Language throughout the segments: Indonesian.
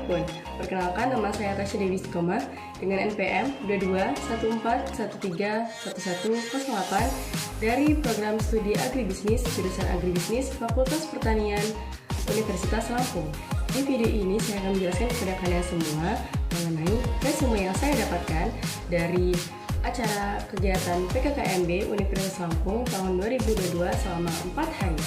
Assalamualaikum. Perkenalkan, nama saya Tasya Dewi Istiqomah dengan NPM 2214131108 dari Program Studi Agribisnis jurusan Agribisnis Fakultas Pertanian Universitas Lampung. Di video ini saya akan menjelaskan kepada kalian semua mengenai resume yang saya dapatkan dari acara kegiatan PKKMB Universitas Lampung tahun 2022 selama 4 hari.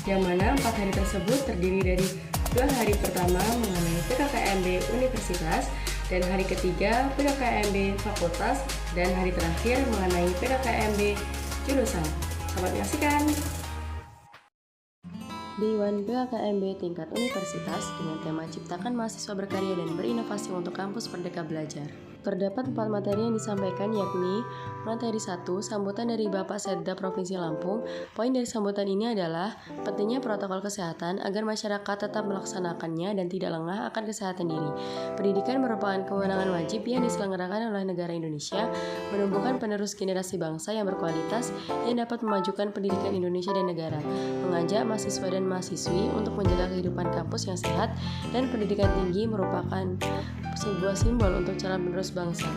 Yang mana 4 hari tersebut terdiri dari 2 hari pertama mengenai PKKMB Universitas dan hari ketiga PKKMB Fakultas dan hari terakhir mengenai PKKMB jurusan. Selamat menyaksikan. Dewan PKKMB tingkat universitas dengan tema Ciptakan Mahasiswa Berkarya dan Berinovasi untuk Kampus Merdeka Belajar. Terdapat 4 materi yang disampaikan, yakni materi 1, sambutan dari Bapak Setda Provinsi Lampung. Poin dari sambutan ini adalah pentingnya protokol kesehatan agar masyarakat tetap melaksanakannya dan tidak lengah akan kesehatan diri. Pendidikan merupakan kewenangan wajib yang diselenggarakan oleh negara Indonesia, menumbuhkan penerus generasi bangsa yang berkualitas yang dapat memajukan pendidikan Indonesia dan negara, mengajak mahasiswa dan mahasiswi untuk menjaga kehidupan kampus yang sehat, dan pendidikan tinggi merupakan sebuah simbol untuk calon penerus bangsa.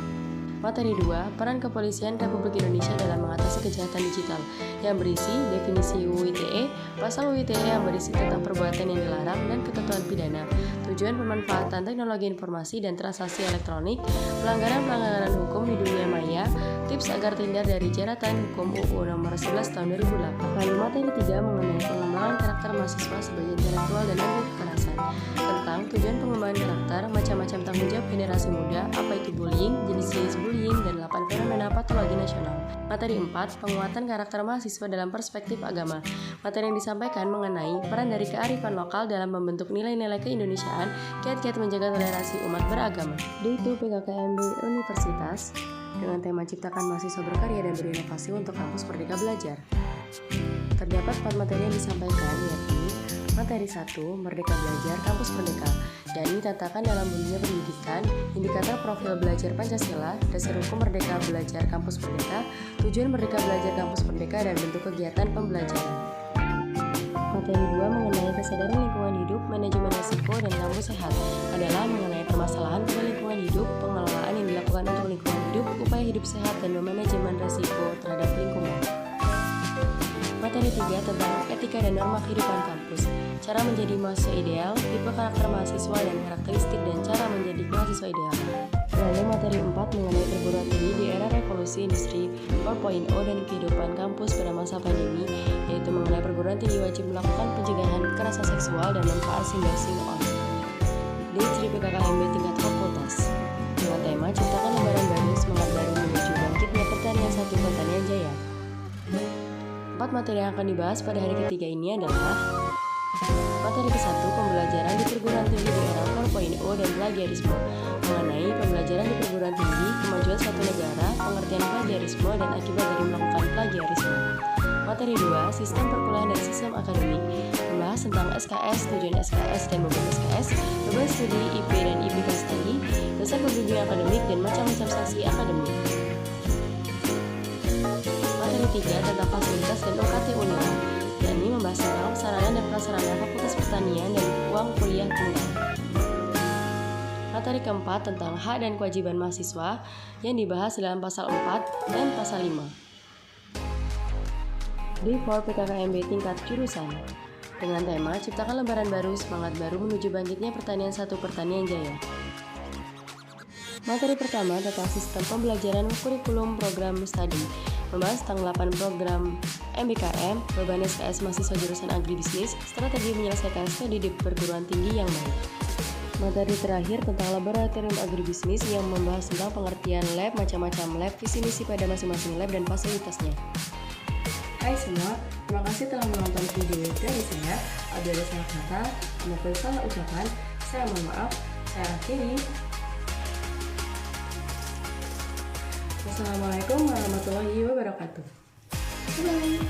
Materi 2, peran kepolisian Republik Indonesia dalam mengatasi kejahatan digital, yang berisi definisi UU ITE, pasal UU ITE yang berisi tentang perbuatan yang dilarang dan ketentuan pidana, tujuan pemanfaatan teknologi informasi dan transaksi elektronik, pelanggaran hukum di dunia maya, tips agar terhindar dari jeratan hukum UU nomor 11 tahun 2008. Lalu materi 3 mengenai pengembangan karakter mahasiswa sebagai intelektual dan anti kekerasan, tentang tujuan pengembangan karakter, macam-macam tanggung jawab generasi muda, apa itu bullying, jenis-jenis bullying, dan 8 fenomena patologi nasional. Materi 4, penguatan karakter mahasiswa dalam perspektif agama. Materi yang disampaikan mengenai peran dari kearifan lokal dalam membentuk nilai-nilai keindonesiaan, kiat-kiat menjaga toleransi umat beragama. Yaitu PKKMB Universitas dengan tema Ciptakan Mahasiswa Berkarya dan Berinovasi untuk Kampus Merdeka Belajar. Terdapat 4 materi yang disampaikan, yakni materi 1, Merdeka Belajar Kampus Merdeka, yakni tatakan dalam dunia pendidikan, indikator profil belajar Pancasila, dasar hukum Merdeka Belajar Kampus Merdeka, tujuan Merdeka Belajar Kampus Merdeka, dan bentuk kegiatan pembelajaran. Materi 2 mengenai kesadaran lingkungan hidup, manajemen risiko, dan kampus sehat adalah mengenai permasalahan pada lingkungan hidup, pengelolaan yang dilakukan untuk lingkungan hidup, upaya hidup sehat, dan manajemen risiko terhadap lingkungan. Materi 3 tentang etika dan norma kehidupan kampus, cara menjadi mahasiswa ideal, tipe karakter mahasiswa dan karakteristik dan cara menjadi mahasiswa ideal. Lalu materi 4 mengenai perguruan tinggi di era revolusi industri 4.0 dan kehidupan kampus pada masa pandemi, yaitu mengenai perguruan tinggi wajib melakukan pencegahan kekerasan seksual dan manfaat simbasing on di PKKMB tingkat fakultas dengan tema Ciptakan Lembaran Baru, Semangat Baru Menuju Bangkitnya Pertanian 1 Pertanian Jaya. 4 materi yang akan dibahas pada hari ketiga ini adalah materi ke-1, pembelajaran di perguruan tinggi di era 4.0 dan plagiarisme, mengenai pembelajaran di perguruan tinggi, kemajuan suatu negara, pengertian plagiarisme, dan akibat dari melakukan plagiarisme. Materi 2, sistem perkuliahan dan sistem akademik, membahas tentang SKS, tujuan SKS dan beban SKS, beban studi, IP dan IPK studi, dasar pembimbing akademik, dan macam-macam sanksi akademik. Materi 3 tentang fasilitas dan UKT Unila, yakni membahas tentang sarana dan prasarana Fakultas Pertanian dan uang kuliah tunggal. Materi keempat tentang hak dan kewajiban mahasiswa yang dibahas dalam pasal 4 dan pasal 5. Di PKKMB tingkat jurusan dengan tema Ciptakan Lembaran Baru, Semangat Baru Menuju Bangkitnya Pertanian 1 Pertanian Jaya. Materi pertama tentang sistem pembelajaran kurikulum program studi, membahas tentang 8 program MBKM, beban SKS mahasiswa jurusan agribisnis, strategi menyelesaikan studi di perguruan tinggi yang baik. Materi terakhir tentang laboratorium agribisnis yang membahas tentang pengertian lab, macam-macam lab, visi misi pada masing-masing lab dan fasilitasnya. Hai semua, terima kasih telah menonton video dari saya. Apabila ada salah kata maupun salah ucapan, saya mohon maaf. Saya akhiri. Wassalamualaikum warahmatullahi wabarakatuh. Bye.